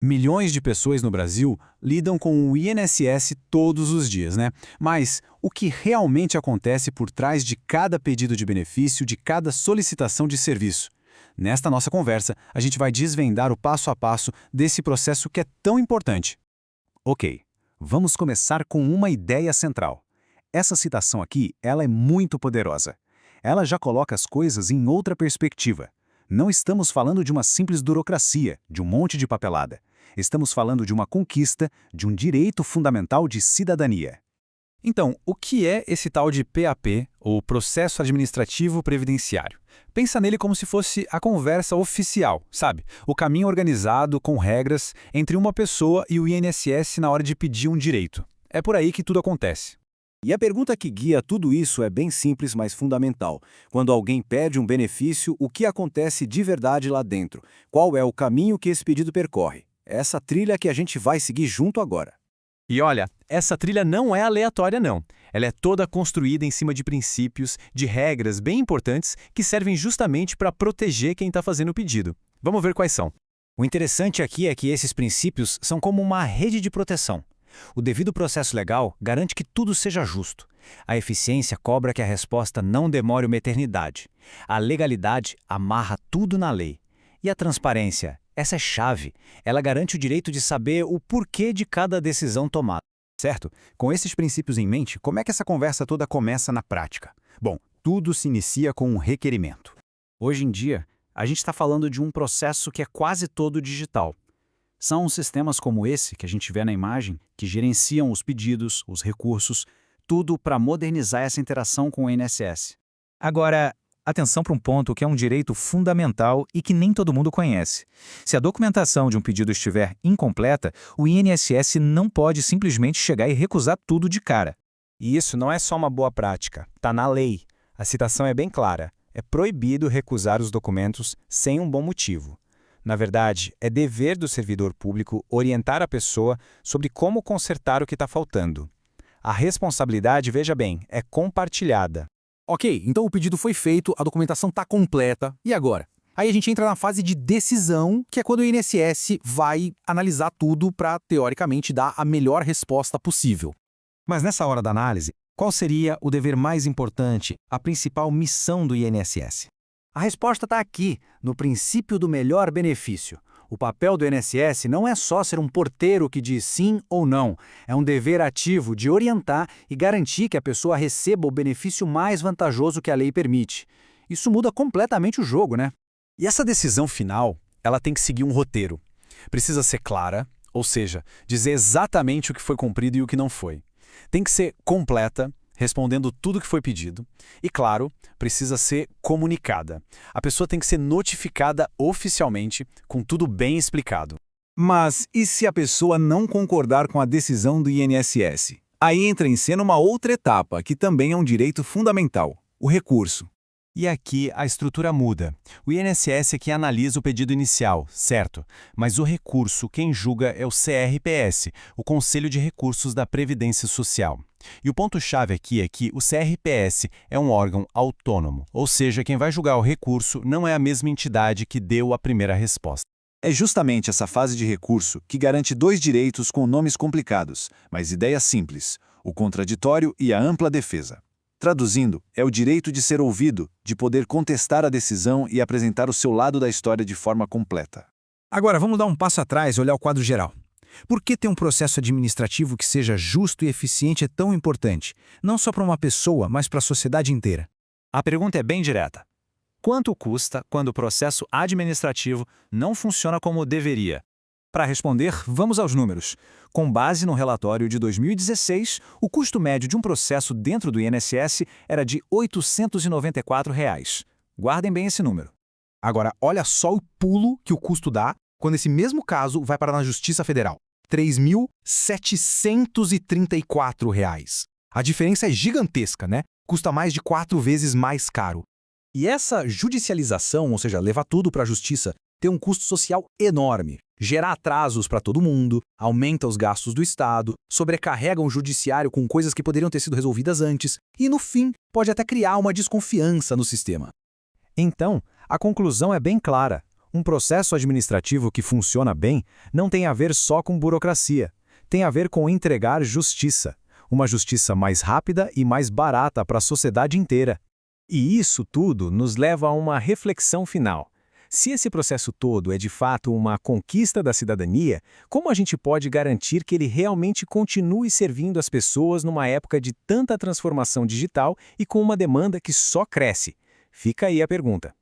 Milhões de pessoas no Brasil lidam com o INSS todos os dias, né? Mas o que realmente acontece por trás de cada pedido de benefício, de cada solicitação de serviço? Nesta nossa conversa, a gente vai desvendar o passo a passo desse processo que é tão importante. Ok, vamos começar com uma ideia central. Essa citação aqui, ela é muito poderosa. Ela já coloca as coisas em outra perspectiva. Não estamos falando de uma simples burocracia, de um monte de papelada. Estamos falando de uma conquista, de um direito fundamental de cidadania. Então, o que é esse tal de PAP, ou Processo Administrativo Previdenciário? Pensa nele como se fosse a conversa oficial, sabe? O caminho organizado, com regras, entre uma pessoa e o INSS na hora de pedir um direito. É por aí que tudo acontece. E a pergunta que guia tudo isso é bem simples, mas fundamental. Quando alguém pede um benefício, o que acontece de verdade lá dentro? Qual é o caminho que esse pedido percorre? Essa trilha que a gente vai seguir junto agora. E olha, essa trilha não é aleatória não. Ela é toda construída em cima de princípios, de regras bem importantes que servem justamente para proteger quem está fazendo o pedido. Vamos ver quais são. O interessante aqui é que esses princípios são como uma rede de proteção. O devido processo legal garante que tudo seja justo. A eficiência cobra que a resposta não demore uma eternidade. A legalidade amarra tudo na lei. E a transparência? Essa é chave. Ela garante o direito de saber o porquê de cada decisão tomada. Certo? Com esses princípios em mente, como é que essa conversa toda começa na prática? Bom, tudo se inicia com um requerimento. Hoje em dia, a gente está falando de um processo que é quase todo digital. São sistemas como esse que a gente vê na imagem que gerenciam os pedidos, os recursos, tudo para modernizar essa interação com o INSS. Agora, atenção para um ponto que é um direito fundamental e que nem todo mundo conhece. Se a documentação de um pedido estiver incompleta, o INSS não pode simplesmente chegar e recusar tudo de cara. E isso não é só uma boa prática, está na lei. A citação é bem clara. É proibido recusar os documentos sem um bom motivo. Na verdade, é dever do servidor público orientar a pessoa sobre como consertar o que está faltando. A responsabilidade, veja bem, é compartilhada. Ok, então o pedido foi feito, a documentação está completa. E agora? Aí a gente entra na fase de decisão, que é quando o INSS vai analisar tudo para, teoricamente, dar a melhor resposta possível. Mas nessa hora da análise, qual seria o dever mais importante, a principal missão do INSS? A resposta está aqui, no princípio do melhor benefício. O papel do INSS não é só ser um porteiro que diz sim ou não. É um dever ativo de orientar e garantir que a pessoa receba o benefício mais vantajoso que a lei permite. Isso muda completamente o jogo, né? E essa decisão final, ela tem que seguir um roteiro. Precisa ser clara, ou seja, dizer exatamente o que foi cumprido e o que não foi. Tem que ser completa, respondendo tudo o que foi pedido. E, claro, precisa ser comunicada. A pessoa tem que ser notificada oficialmente, com tudo bem explicado. Mas e se a pessoa não concordar com a decisão do INSS? Aí entra em cena uma outra etapa, que também é um direito fundamental, o recurso. E aqui a estrutura muda. O INSS é quem analisa o pedido inicial, certo? Mas o recurso, quem julga é o CRPS, o Conselho de Recursos da Previdência Social. E o ponto-chave aqui é que o CRPS é um órgão autônomo, ou seja, quem vai julgar o recurso não é a mesma entidade que deu a primeira resposta. É justamente essa fase de recurso que garante dois direitos com nomes complicados, mas ideias simples, o contraditório e a ampla defesa. Traduzindo, é o direito de ser ouvido, de poder contestar a decisão e apresentar o seu lado da história de forma completa. Agora, vamos dar um passo atrás e olhar o quadro geral. Por que ter um processo administrativo que seja justo e eficiente é tão importante? Não só para uma pessoa, mas para a sociedade inteira. A pergunta é bem direta. Quanto custa quando o processo administrativo não funciona como deveria? Para responder, vamos aos números. Com base no relatório de 2016, o custo médio de um processo dentro do INSS era de R$ 894. Guardem bem esse número. Agora, olha só o pulo que o custo dá quando esse mesmo caso vai parar na Justiça Federal. R$ 3.734. A diferença é gigantesca, né? Custa mais de 4 vezes mais caro. E essa judicialização, ou seja, levar tudo para a justiça, tem um custo social enorme. Gera atrasos para todo mundo, aumenta os gastos do Estado, sobrecarrega o judiciário com coisas que poderiam ter sido resolvidas antes e, no fim, pode até criar uma desconfiança no sistema. Então, a conclusão é bem clara. Um processo administrativo que funciona bem não tem a ver só com burocracia. Tem a ver com entregar justiça. Uma justiça mais rápida e mais barata para a sociedade inteira. E isso tudo nos leva a uma reflexão final. Se esse processo todo é de fato uma conquista da cidadania, como a gente pode garantir que ele realmente continue servindo as pessoas numa época de tanta transformação digital e com uma demanda que só cresce? Fica aí a pergunta.